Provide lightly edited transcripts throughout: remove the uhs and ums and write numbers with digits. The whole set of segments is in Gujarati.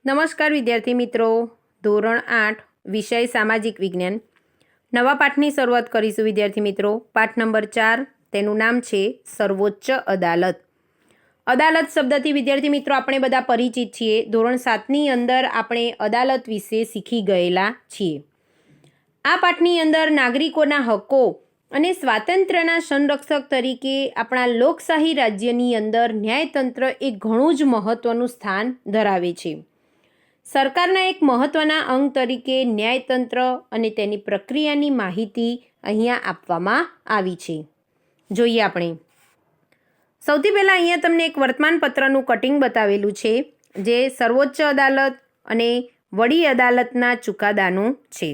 નમસ્કાર વિદ્યાર્થી મિત્રો, ધોરણ 8 વિષય સામાજિક વિજ્ઞાન નવા પાઠની શરૂઆત કરીશું. વિદ્યાર્થી મિત્રો, પાઠ નંબર 4, તેનું નામ છે સર્વોચ્ચ અદાલત. અદાલત શબ્દથી વિદ્યાર્થી મિત્રો આપણે બધા પરિચિત છીએ. ધોરણ 7ની અંદર આપણે અદાલત વિશે શીખી ગયેલા છીએ. આ પાઠની અંદર નાગરિકોના હકો અને સ્વાતંત્ર્યના સંરક્ષક તરીકે આપણા લોકશાહી રાજ્યની અંદર ન્યાયતંત્ર એ ઘણું જ મહત્ત્વનું સ્થાન ધરાવે છે. સરકારના એક મહત્ત્વના અંગ તરીકે ન્યાયતંત્ર અને તેની પ્રક્રિયાની માહિતી અહીંયા આપવામાં આવી છે. જોઈએ આપણે. સૌથી પહેલાં અહીંયા તમને એક વર્તમાનપત્રનું કટિંગ બતાવેલું છે, જે સર્વોચ્ચ અદાલત અને વડી અદાલતના ચુકાદાનું છે.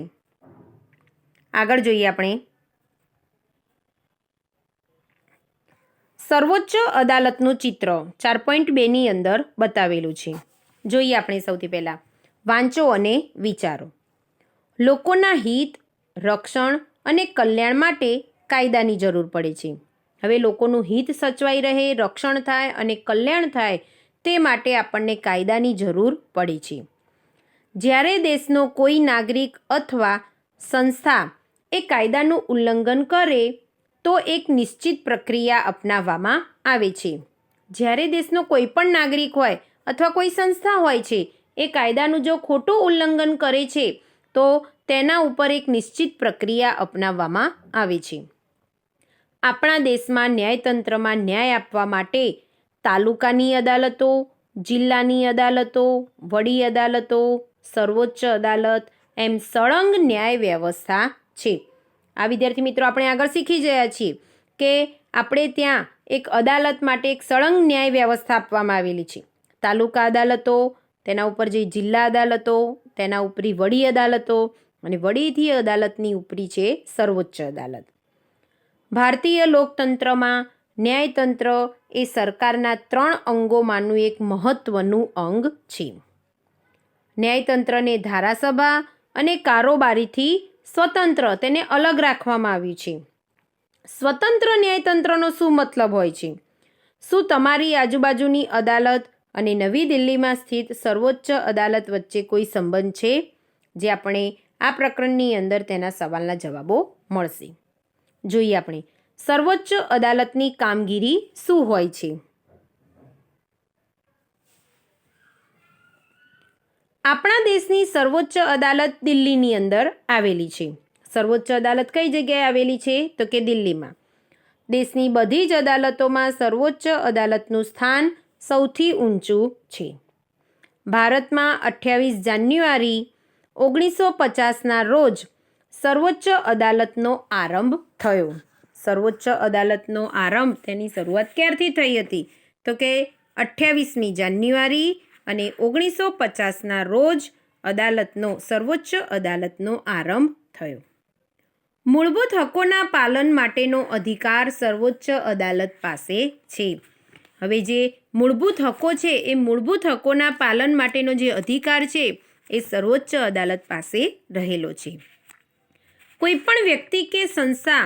આગળ જોઈએ આપણે. સર્વોચ્ચ અદાલતનું ચિત્ર 4.2ની અંદર બતાવેલું છે. જોઈએ આપણે સૌથી પહેલાં. વાંચો અને વિચારો. લોકોના હિત, રક્ષણ અને કલ્યાણ માટે કાયદાની જરૂર પડે છે. હવે લોકોનું હિત સચવાઈ રહે, રક્ષણ થાય અને કલ્યાણ થાય તે માટે આપણને કાયદાની જરૂર પડે છે. જ્યારે દેશનો કોઈ નાગરિક અથવા સંસ્થા એ કાયદાનું ઉલ્લંઘન કરે તો એક નિશ્ચિત પ્રક્રિયા અપનાવવામાં આવે છે. જ્યારે દેશનો કોઈ પણ નાગરિક હોય અથવા કોઈ સંસ્થા હોય છે, એ કાયદાનું જો ખોટું ઉલ્લંઘન કરે છે તો તેના ઉપર એક નિશ્ચિત પ્રક્રિયા અપનાવવામાં આવે છે. આપણા દેશમાં ન્યાયતંત્રમાં ન્યાય આપવા માટે તાલુકાની અદાલતો, જિલ્લાની અદાલતો, વડી અદાલતો, સર્વોચ્ચ અદાલત એમ સળંગ ન્યાય વ્યવસ્થા છે. આ વિદ્યાર્થી મિત્રો આપણે આગળ શીખી ગયા છીએ કે આપણે ત્યાં એક અદાલત માટે એક સળંગ ન્યાય વ્યવસ્થા આપવામાં આવેલી છે. તાલુકા અદાલતો, તેના ઉપર જે જિલ્લા અદાલતો, તેના ઉપરી વડી અદાલતો અને વડીથી અદાલતની ઉપરી છે સર્વોચ્ચ અદાલત. ભારતીય લોકતંત્રમાં ન્યાયતંત્ર એ સરકારના 3 અંગોમાંનું એક મહત્ત્વનું અંગ છે. ન્યાયતંત્રને ધારાસભા અને કારોબારીથી સ્વતંત્ર, તેને અલગ રાખવામાં આવ્યું છે. સ્વતંત્ર ન્યાયતંત્રનો શું મતલબ હોય છે? શું તમારી આજુબાજુની અદાલત અને નવી દિલ્હીમાં સ્થિત સર્વોચ્ચ અદાલત વચ્ચે કોઈ સંબંધ છે? જે આપણે આ પ્રકરણની અંદર તેના સવાલના જવાબો મળશે. જોઈએ આપણે. સર્વોચ્ચ અદાલતની કામગીરી શું હોય છે? આપણા દેશની સર્વોચ્ચ અદાલત દિલ્હીની અંદર આવેલી છે. સર્વોચ્ચ અદાલત કઈ જગ્યાએ આવેલી છે? તો કે દિલ્હીમાં. દેશની બધી જ અદાલતોમાં સર્વોચ્ચ અદાલતનું સ્થાન સૌથી ઊંચું છે. ભારતમાં 28 જાન્યુઆરી 1950ના રોજ સર્વોચ્ચ અદાલતનો આરંભ થયો. સર્વોચ્ચ અદાલતનો આરંભ, તેની શરૂઆત ક્યારથી થઈ હતી? તો કે 28મી જાન્યુઆરી અને 1950ના રોજ સર્વોચ્ચ અદાલતનો આરંભ થયો. મૂળભૂત હકોના પાલન માટેનો અધિકાર સર્વોચ્ચ અદાલત પાસે છે. હવે જે મૂળભૂત હકો છે, એ મૂળભૂત હકોના પાલન માટેનો જે અધિકાર છે એ સર્વોચ્ચ અદાલત પાસે રહેલો છે. કોઈ પણ વ્યક્તિ કે સંસ્થા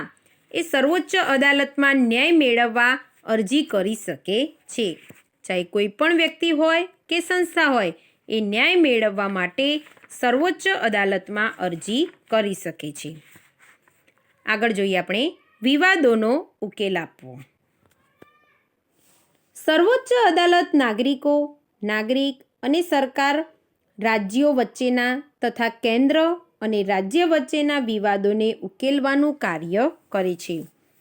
એ સર્વોચ્ચ અદાલતમાં ન્યાય મેળવવા અરજી કરી શકે છે. ચાહે કોઈ પણ વ્યક્તિ હોય કે સંસ્થા હોય, એ ન્યાય મેળવવા માટે સર્વોચ્ચ અદાલતમાં અરજી કરી શકે છે. આગળ જોઈએ આપણે. વિવાદોનો ઉકેલ આપવો. સર્વોચ્ચ અદાલત નાગરિક અને સરકાર, રાજ્યો વચ્ચેના તથા કેન્દ્ર અને રાજ્ય વચ્ચેના વિવાદોને ઉકેલવાનું કાર્ય કરે છે.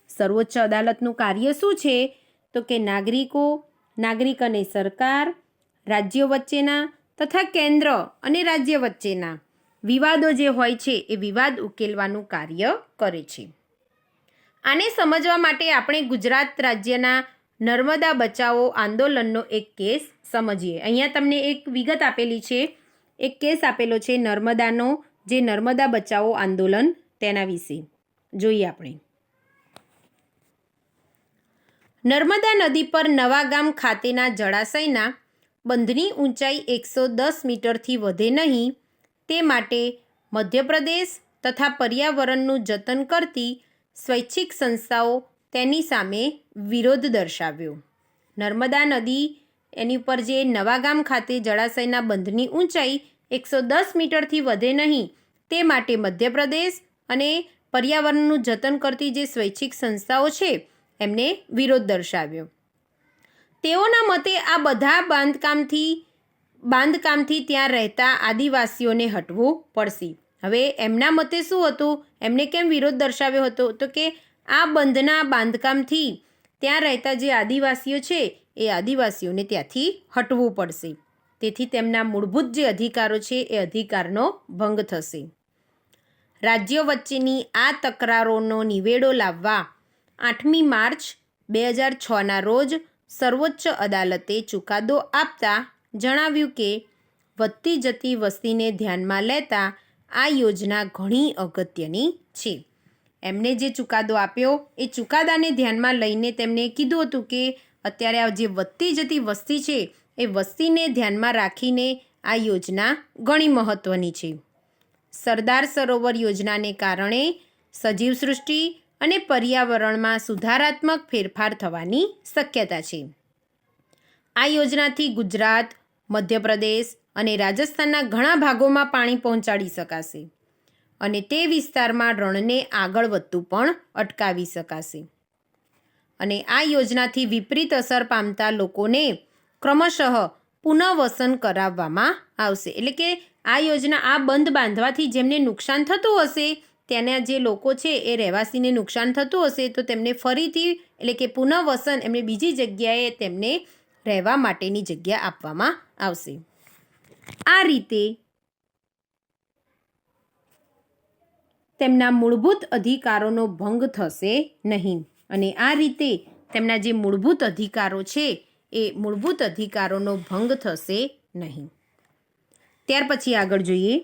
સર્વોચ્ચ અદાલતનું કાર્ય શું છે? તો કે નાગરિક અને સરકાર, રાજ્યો વચ્ચેના તથા કેન્દ્ર અને રાજ્ય વચ્ચેના વિવાદો જે હોય છે એ વિવાદ ઉકેલવાનું કાર્ય કરે છે. આને સમજવા માટે આપણે ગુજરાત રાજ્યના નર્મદા બચાવો આંદોલનનો એક કેસ સમજીએ. અહીંયા તમને એક વિગત આપેલી છે, એક કેસ આપેલો છે નર્મદાનો, જે નર્મદા બચાવો આંદોલન, તેના વિશે જોઈએ આપણે. નર્મદા નદી પર નવાગામ ખાતેના જળાશયના બંધની ઊંચાઈ 110 મીટરથી વધે નહીં, તે માટે મધ્યપ્રદેશ તથા પર્યાવરણનું જતન કરતી સ્વૈચ્છિક સંસ્થાઓ તેની સામે વિરોધ દર્શાવ્યો. નર્મદા નદી એની ઉપર જે નવાગામ ખાતે જળાશયના બંધની ઊંચાઈ 110 મીટરથી વધે નહીં તે માટે મધ્યપ્રદેશ અને પર્યાવરણનું જતન કરતી જે સ્વૈચ્છિક સંસ્થાઓ છે એમને વિરોધ દર્શાવ્યો. તેઓના મતે આ બધા બાંધકામથી ત્યાં રહેતા આદિવાસીઓને હટવું પડશે. હવે એમના મતે શું હતું, એમને કેમ વિરોધ દર્શાવ્યો હતો, તો કે આ બંધના બાંધકામથી ત્યાં રહેતા જે આદિવાસીઓ છે એ આદિવાસીઓને ત્યાંથી હટવું પડશે. તેથી તેમના મૂળભૂત જે અધિકારો છે એ અધિકારનો ભંગ થશે. રાજ્યો વચ્ચેની આ તકરારોનો નિવેડો લાવવા 8મી માર્ચ 2006ના રોજ સર્વોચ્ચ અદાલતે ચુકાદો આપતા જણાવ્યું કે વધતી જતી વસ્તીને ધ્યાનમાં લેતા આ યોજના ઘણી અગત્યની છે. એમને જે ચુકાદો આપ્યો એ ચુકાદાને ધ્યાનમાં લઈને તેમણે કીધું હતું કે અત્યારે આ જે વધતી જતી વસ્તી છે એ વસ્તીને ધ્યાનમાં રાખીને આ યોજના ઘણી મહત્ત્વની છે. સરદાર સરોવર યોજનાને કારણે સજીવ સૃષ્ટિ અને પર્યાવરણમાં સુધારાત્મક ફેરફાર થવાની શક્યતા છે. આ યોજનાથી ગુજરાત, મધ્યપ્રદેશ અને રાજસ્થાનના ઘણા ભાગોમાં પાણી પહોંચાડી શકાશે અને તે વિસ્તારમાં રણને આગળ વધતું પણ અટકાવી શકાશે. અને આ યોજનાથી વિપરીત અસર પામતા લોકોને ક્રમશઃ પુનઃવસન કરાવવામાં આવશે. એટલે કે આ યોજના, આ બંધ બાંધવાથી જેમને નુકસાન થતું હશે, ત્યાંના જે લોકો છે એ રહેવાસીને નુકસાન થતું હશે તો તેમને ફરીથી એટલે કે પુનઃવસન એમને બીજી જગ્યાએ તેમને રહેવા માટેની જગ્યા આપવામાં આવશે. આ રીતે તેમના મૂળભૂત અધિકારોનો ભંગ થશે નહીં અને આ રીતે તેમના જે મૂળભૂત અધિકારો છે એ મૂળભૂત અધિકારોનો ભંગ થશે નહીં. ત્યાર પછી આગળ જોઈએ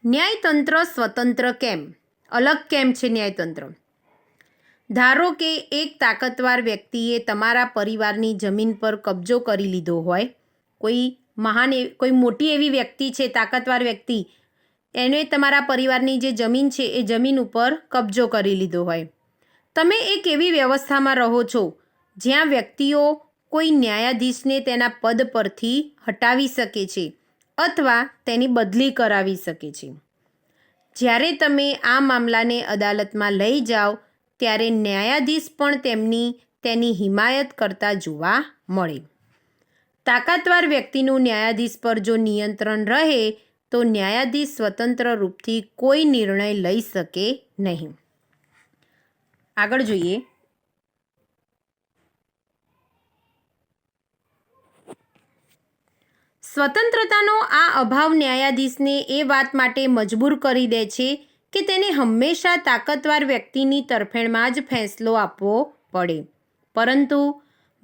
ન્યાયતંત્ર સ્વતંત્ર કેમ? અલગ કેમ છે ન્યાયતંત્ર? ધારો કે એક તાકતવાર વ્યક્તિએ તમારા પરિવારની જમીન પર કબજો કરી લીધો હોય, કોઈ મોટી એવી વ્યક્તિ છે, તાકતવાર વ્યક્તિ, એને તમારા પરિવારની જે જમીન છે એ જમીન ઉપર કબજો કરી લીધો હોય. તમે એક એવી વ્યવસ્થામાં રહો છો જ્યાં વ્યક્તિઓ કોઈ ન્યાયાધીશને તેના પદ પરથી હટાવી શકે છે અથવા તેની બદલી કરાવી શકે છે. જ્યારે તમે આ મામલાને અદાલતમાં લઈ જાઓ ત્યારે ન્યાયાધીશ પણ તેની હિમાયત કરતા જોવા મળે. તાકાતવાર વ્યક્તિનું ન્યાયાધીશ પર જો નિયંત્રણ રહે તો ન્યાયાધીશ સ્વતંત્ર રૂપથી કોઈ નિર્ણય લઈ શકે નહીં. આગળ જોઈએ સ્વતંત્રતાનો આ અભાવ ન્યાયાધીશને એ વાત માટે મજબૂર કરી દે છે કે તેને હંમેશા તાકતવાર વ્યક્તિની તરફેણમાં જ ફેંસલો આપવો પડે. પરંતુ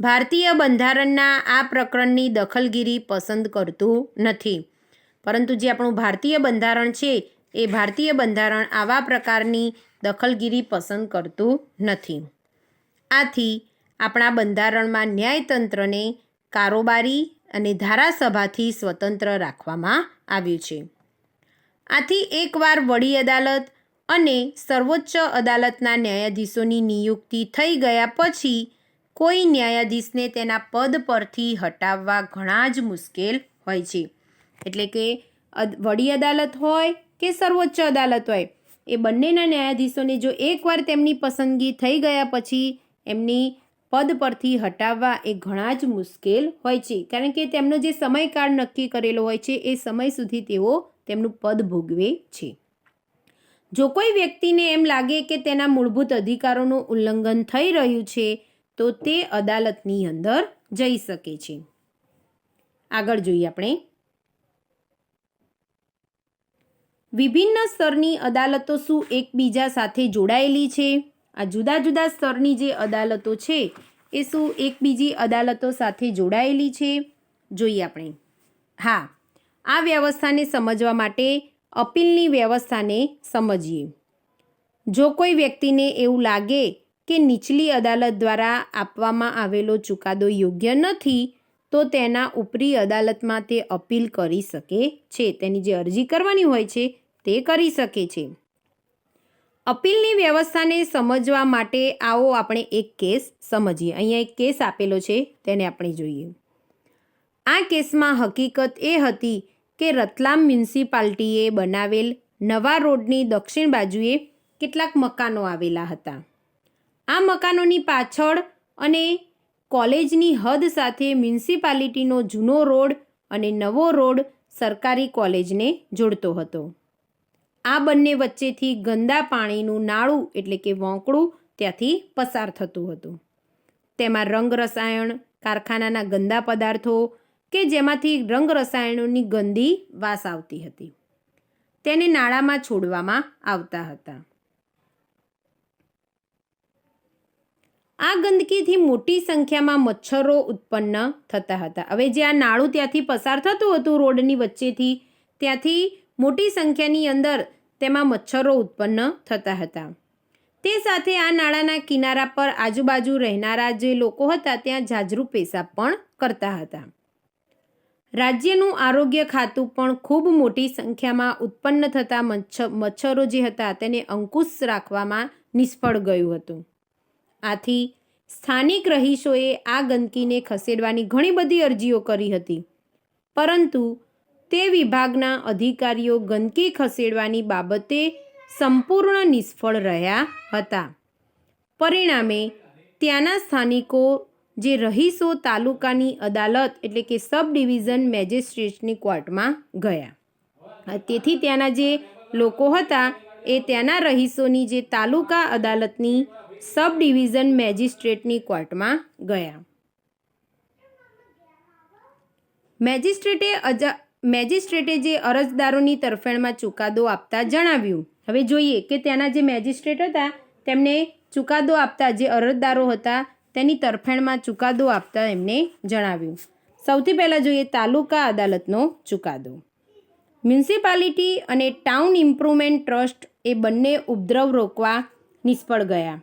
ભારતીય બંધારણના આ પ્રકરણની દખલગીરી પસંદ કરતું નથી. પરંતુ જે આપણું ભારતીય બંધારણ છે એ ભારતીય બંધારણ આવા પ્રકારની દખલગીરી પસંદ કરતું નથી. આથી આપણા બંધારણમાં ન્યાયતંત્રને કારોબારી અને ધારાસભાથી સ્વતંત્ર રાખવામાં આવ્યું છે. આથી એકવાર વડી અદાલત અને સર્વોચ્ચ અદાલતના ન્યાયાધીશોની નિયુક્તિ થઈ ગયા પછી કોઈ ન્યાયાધીશને તેના પદ પરથી હટાવવા ઘણા જ મુશ્કેલ હોય છે. એટલે કે વડી અદાલત હોય કે સર્વોચ્ચ અદાલત હોય, એ બંનેના ન્યાયાધીશોને જો એકવાર તેમની પસંદગી થઈ ગયા પછી એમની પદ પરથી હટાવવા એ ઘણા જ મુશ્કેલ હોય છે. કારણ કે તેમનો જે સમયકાળ નક્કી કરેલો હોય છે એ સમય સુધી તેઓ તેમનું પદ ભોગવે છે. જો કોઈ વ્યક્તિને એમ લાગે કે તેના મૂળભૂત અધિકારોનું ઉલ્લંઘન થઈ રહ્યું છે તો તે અદાલતની અંદર જઈ શકે છે. આગળ જોઈએ આપણે વિભિન્ન સ્તરની અદાલતો શું એકબીજા સાથે જોડાયેલી છે? આ જુદા જુદા સ્તરની જે અદાલતો છે એ શું એકબીજી અદાલતો સાથે જોડાયેલી છે? જોઈએ આપણે. હા, આ વ્યવસ્થાને સમજવા માટે અપીલની વ્યવસ્થાને સમજીએ. જો કોઈ વ્યક્તિને એવું લાગે કે નીચલી અદાલત દ્વારા આપવામાં આવેલો ચુકાદો યોગ્ય નથી તો તેના ઉપરી અદાલતમાં તે અપીલ કરી શકે છે. તેની જે અરજી કરવાની હોય છે તે કરી શકે છે. અપીલની વ્યવસ્થાને સમજવા માટે આવો આપણે એક કેસ સમજીએ. અહીંયા એક કેસ આપેલો છે, તેને આપણે જોઈએ. આ કેસમાં હકીકત એ હતી કે રતલામ મ્યુનિસિપાલિટીએ બનાવેલ નવા રોડની દક્ષિણ બાજુએ કેટલાક મકાનો આવેલા હતા. આ મકાનોની પાછળ અને કોલેજની હદ સાથે મ્યુનિસિપાલિટીનો જૂનો રોડ અને નવો રોડ સરકારી કોલેજને જોડતો હતો. આ બંને વચ્ચેથી ગંદા પાણીનું નાળું એટલે કે વોંકળું ત્યાંથી પસાર થતું હતું. તેમાં રંગ રસાયણ કારખાનાના ગંદા પદાર્થો કે જેમાંથી રંગ રસાયણોની ગંદી વાસ આવતી હતી તેને નાળામાં છોડવામાં આવતા હતા. આ ગંદકીથી મોટી સંખ્યામાં મચ્છરો ઉત્પન્ન થતા હતા. હવે જે આ નાળું ત્યાંથી પસાર થતું હતું રોડની વચ્ચેથી, ત્યાંથી મોટી સંખ્યાની અંદર તેમાં મચ્છરો ઉત્પન્ન થતા હતા. તે સાથે આ નાળાના કિનારા પર આજુબાજુ રહેનારા જે લોકો હતા ત્યાં જાજરૂ પેશાબ પણ કરતા હતા. રાજ્યનું આરોગ્ય ખાતું પણ ખૂબ મોટી સંખ્યામાં ઉત્પન્ન થતા મચ્છરો જે હતા તેને અંકુશ રાખવામાં નિષ્ફળ ગયું હતું. આથી સ્થાનિક રહીશોએ આ ગંદકીને ખસેડવાની ઘણી બધી અરજીઓ કરી હતી, પરંતુ તે વિભાગના અધિકારીઓ ગંદકી ખસેડવાની બાબતે સંપૂર્ણ નિષ્ફળ રહ્યા હતા. પરિણામે ત્યાંના સ્થાનિકો જે રહીશો તાલુકાની અદાલત એટલે કે સબ ડિવિઝન મેજિસ્ટ્રેટની કોર્ટમાં ગયા. તેથી ત્યાંના જે લોકો હતા એ ત્યાંના રહીશોની જે તાલુકા અદાલતની સબ ડિવિઝન મેજિસ્ટ્રેટની કોર્ટમાં ગયા. મેજિસ્ટ્રેટે જે અરજદારોની તરફેણમાં ચુકાદો આપતા જણાવ્યું. હવે જોઈએ કે ત્યાંના જે મેજિસ્ટ્રેટ હતા તેમને ચુકાદો આપતા જે અરજદારો હતા તેની તરફેણમાં ચુકાદો આપતા એમને જણાવ્યું. સૌથી પહેલાં જોઈએ તાલુકા અદાલતનો ચુકાદો. મ્યુનિસિપાલિટી અને ટાઉન ઇમ્પ્રુવમેન્ટ ટ્રસ્ટ એ બંને ઉપદ્રવ રોકવા નિષ્ફળ ગયા.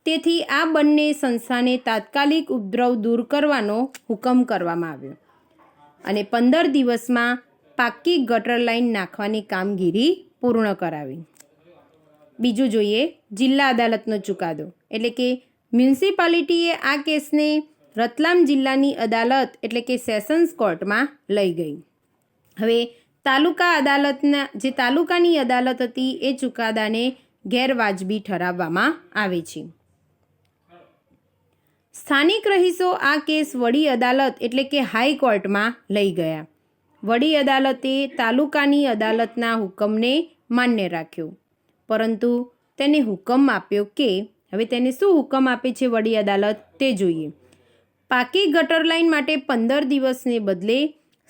તેથી આ બંને સંસ્થાને તાત્કાલિક ઉપદ્રવ દૂર કરવાનો હુકમ કરવામાં આવ્યો અને 15 દિવસમાં પાક્કી ગટર લાઇન નાખવાની કામગીરી પૂર્ણ કરાવી. બીજું જોઈએ જિલ્લા અદાલતનો ચુકાદો. એટલે કે મ્યુનિસિપાલિટીએ આ કેસને રતલામ જિલ્લાની અદાલત એટલે કે સેશન્સ કોર્ટમાં લઈ ગઈ. હવે તાલુકા અદાલતના જે તાલુકાની અદાલત હતી એ ચુકાદાને ગેરવાજબી ઠરાવવામાં આવે છે. સ્થાનિક રહીશો આ કેસ વડી અદાલત એટલે કે હાઈકોર્ટમાં લઈ ગયા. વડી અદાલતે તાલુકાની અદાલતના હુકમને માન્ય રાખ્યો, પરંતુ તેને હુકમ આપ્યો કે હવે તેને શું હુકમ આપે છે વડી અદાલત તે જોઈએ. પાકી ગટર લાઇન માટે 15 દિવસને બદલે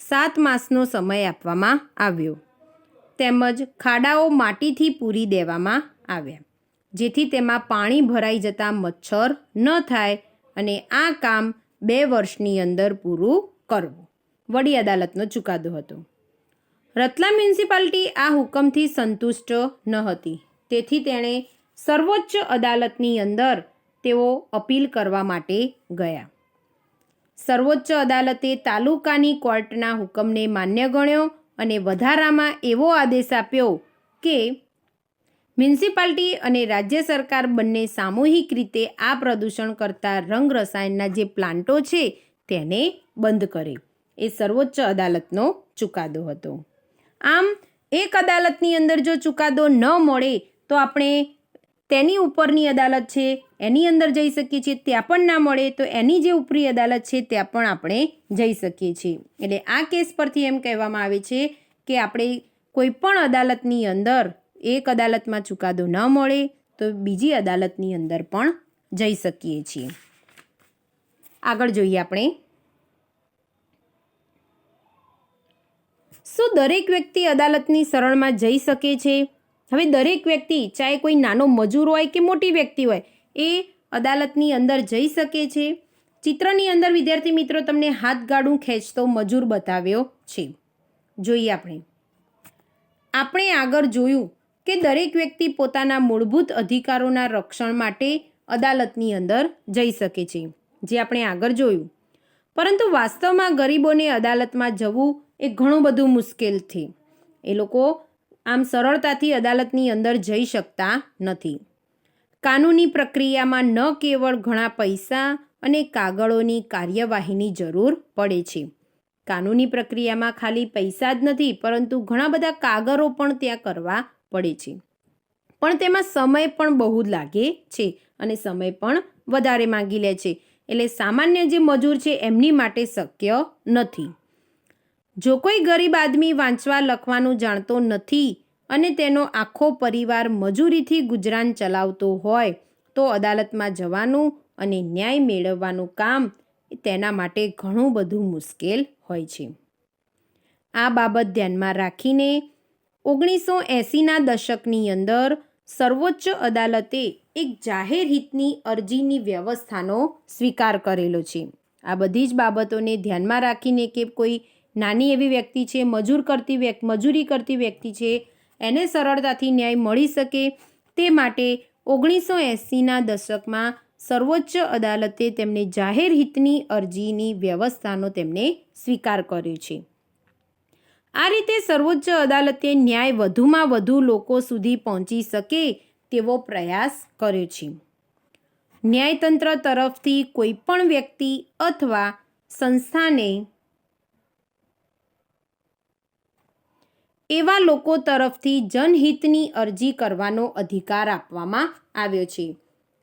7 માસનો સમય આપવામાં આવ્યો, તેમજ ખાડાઓ માટીથી પૂરી દેવામાં આવ્યા જેથી તેમાં પાણી ભરાઈ જતાં મચ્છર ન થાય અને આ કામ 2 વર્ષની અંદર પૂરું કરવું. વડી અદાલતનો ચુકાદો હતો. રતલામ મ્યુનિસિપાલિટી આ હુકમથી સંતુષ્ટ ન હતી, તેથી તેણે સર્વોચ્ચ અદાલતની અંદર તેઓ અપીલ કરવા માટે ગયા. સર્વોચ્ચ અદાલતે તાલુકાની કોર્ટના હુકમને માન્ય ગણ્યો અને વધારામાં એવો આદેશ આપ્યો કે મ્યુનિસિપાલિટી અને રાજ્ય સરકાર બંને સામૂહિક રીતે આ પ્રદૂષણ કરતા રંગ રસાયણના જે પ્લાન્ટો છે તેને બંધ કરે. એ સર્વોચ્ચ અદાલતનો ચુકાદો હતો. આમ એક અદાલતની અંદર જો ચુકાદો ન મળે તો આપણે તેની ઉપરની અદાલત છે એની અંદર જઈ શકીએ છીએ, ત્યાં પણ ના મળે તો એની જે ઉપરી અદાલત છે ત્યાં પણ આપણે જઈ શકીએ છીએ. એટલે આ કેસ પરથી એમ કહેવામાં આવે છે કે આપણે કોઈ પણ અદાલતની અંદર એક અદાલતમાં ચુકાદો ન મળે તો બીજી અદાલતની અંદર પણ જઈ શકીએ છીએ. આગળ જોઈએ આપણે, શું દરેક વ્યક્તિ અદાલતની શરણમાં જઈ શકે છે? હવે દરેક વ્યક્તિ ચાહે કોઈ નાનો મજૂર હોય કે મોટી વ્યક્તિ હોય એ અદાલતની અંદર જઈ શકે છે. ચિત્રની અંદર વિદ્યાર્થી મિત્રો તમને હાથગાડું ખેંચતો મજૂર બતાવ્યો છે. જોઈએ આપણે આગળ જોયું કે દરેક વ્યક્તિ પોતાના મૂળભૂત અધિકારોના રક્ષણ માટે અદાલતની અંદર જઈ શકે છે, જે આપણે આગળ જોયું. પરંતુ વાસ્તવમાં ગરીબોને અદાલતમાં જવું એ ઘણું બધું મુશ્કેલ છે. એ લોકો આમ સરળતાથી અદાલતની અંદર જઈ શકતા નથી. કાનૂની પ્રક્રિયામાં ન કેવળ ઘણા પૈસા અને કાગળોની કાર્યવાહીની જરૂર પડે છે. કાનૂની પ્રક્રિયામાં ખાલી પૈસા જ નથી, પરંતુ ઘણા બધા કાગળો પણ ત્યાં કરવા પડે છે. પણ તેમાં સમય પણ બહુ જ લાગે છે અને સમય પણ વધારે માંગી લે છે. એટલે સામાન્ય જે મજૂર છે એમની માટે શક્ય નથી. જો કોઈ ગરીબ આદમી વાંચવા લખવાનું જાણતો નથી અને તેનો આખો પરિવાર મજૂરીથી ગુજરાન ચલાવતો હોય તો અદાલતમાં જવાનું અને ન્યાય મેળવવાનું કામ તેના માટે ઘણું બધું મુશ્કેલ હોય છે. આ બાબત ધ્યાનમાં રાખીને 1980ના દશકની અંદર સર્વોચ્ચ અદાલતે એક જાહેર હિતની અરજીની વ્યવસ્થાનો સ્વીકાર કરેલો છે. આ બધી જ બાબતોને ધ્યાનમાં રાખીને કે કોઈ નાની એવી વ્યક્તિ છે, મજૂરી કરતી વ્યક્તિ છે, એને સરળતાથી ન્યાય મળી શકે તે માટે 1980ના દશકમાં સર્વોચ્ચ અદાલતે તેમને જાહેર હિતની અરજીની વ્યવસ્થાનો તેમને સ્વીકાર કર્યો છે. આ રીતે સર્વોચ્ચ અદાલતે ન્યાય વધુમાં વધુ લોકો સુધી પહોંચી શકે તેવો પ્રયાસ કર્યો છે. ન્યાયતંત્ર તરફથી કોઈ પણ વ્યક્તિ અથવા સંસ્થાને એવા લોકો તરફથી જનહિતની અરજી કરવાનો અધિકાર આપવામાં આવ્યો છે.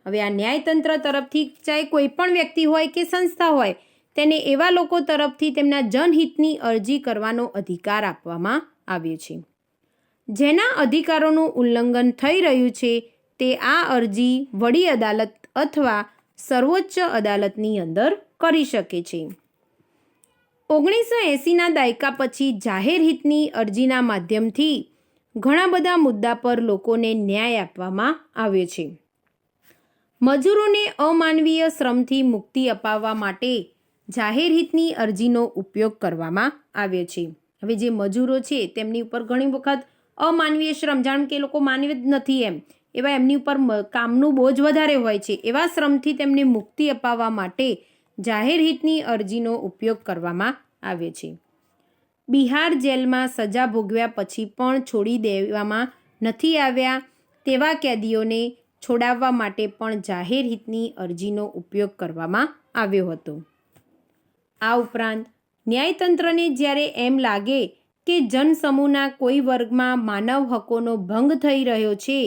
હવે આ ન્યાયતંત્ર તરફથી ચાહે કોઈ પણ વ્યક્તિ હોય કે સંસ્થા હોય તેને એવા લોકો તરફથી તેમના જનહિતની અરજી કરવાનો અધિકાર આપવામાં આવ્યો છે. જેના અધિકારોનું ઉલ્લંઘન થઈ રહ્યું છે તે આ અરજી વડી અદાલત અથવા સર્વોચ્ચ અદાલતની અંદર કરી શકે છે. 1980ના દાયકા પછી જાહેર હિતની અરજીના માધ્યમથી ઘણા બધા મુદ્દા પર લોકોને ન્યાય આપવામાં આવ્યો છે. મજૂરોને અમાનવીય શ્રમથી મુક્તિ અપાવવા માટે જાહેર હિતની અરજીનો ઉપયોગ કરવામાં આવ્યો છે. હવે જે મજૂરો છે તેમની ઉપર ઘણી વખત અમાનવીય શ્રમ, જાણ કે લોકો માનવી જ નથી એવા એમની ઉપર કામનું બોજ વધારે હોય છે, એવા શ્રમથી તેમને મુક્તિ અપાવવા માટે જાહેર હિતની અરજીનો ઉપયોગ કરવામાં આવે છે. બિહાર જેલમાં સજા ભોગવ્યા પછી પણ છોડી દેવામાં નથી આવ્યા તેવા કેદીઓને છોડાવવા માટે પણ જાહેર હિતની અરજીનો ઉપયોગ કરવામાં આવ્યો હતો. આ ઉપરાંત ન્યાયતંત્રને જ્યારે એમ લાગે કે જનસમૂહના કોઈ વર્ગમાં માનવ હકોનો ભંગ થઈ રહ્યો છે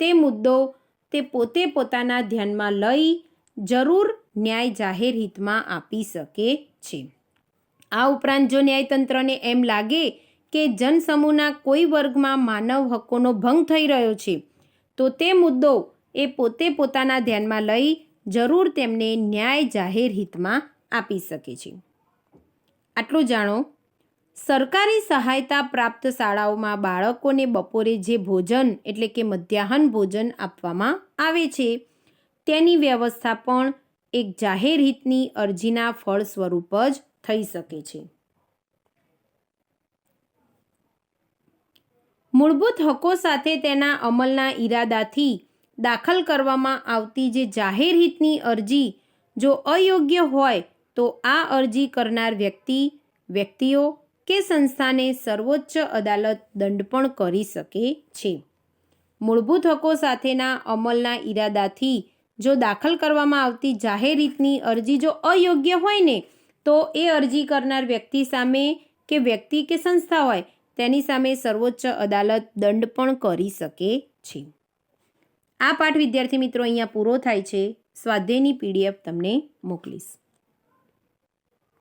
તે મુદ્દો તે પોતે પોતાના ધ્યાનમાં લઈ જરૂર ન્યાય જાહેર હિતમાં આપી શકે છે. આ ઉપરાંત જો ન્યાયતંત્રને એમ લાગે કે જનસમૂહના કોઈ વર્ગમાં માનવ હકોનો ભંગ થઈ રહ્યો છે તો તે મુદ્દો એ પોતે પોતાના ધ્યાનમાં લઈ જરૂર તેમને ન્યાય જાહેર હિતમાં આપી શકે છે. આટલું જાણો. સરકારી સહાયતા પ્રાપ્ત શાળાઓમાં બાળકોને બપોરે જે ભોજન એટલે કે મધ્યાહન ભોજન આપવામાં આવે છે તેની વ્યવસ્થા પણ એક જાહેર હિતની અરજીના ફળ સ્વરૂપ જ થઈ શકે છે. મૂળભૂત હકો સાથે તેના અમલના ઈરાદાથી દાખલ કરવામાં આવતી જે જાહેર હિતની અરજી જો અયોગ્ય હોય તો આ અરજી કરનાર વ્યક્તિઓ કે સંસ્થાને સર્વોચ્ચ અદાલત દંડ પણ કરી શકે છે. મૂળભૂત હકો સાથેના અમલના ઈરાદાથી જો દાખલ કરવામાં આવતી જાહેર હિતની અરજી જો અયોગ્ય હોય ને તો એ અરજી કરનાર વ્યક્તિ સામે કે વ્યક્તિ કે સંસ્થા હોય તેની સામે સર્વોચ્ચ અદાલત દંડ પણ કરી શકે છે. આ પાઠ વિદ્યાર્થી મિત્રો અહીંયા પૂરો થાય છે. સ્વાધ્યાયની PDF તમને મોકલીશ.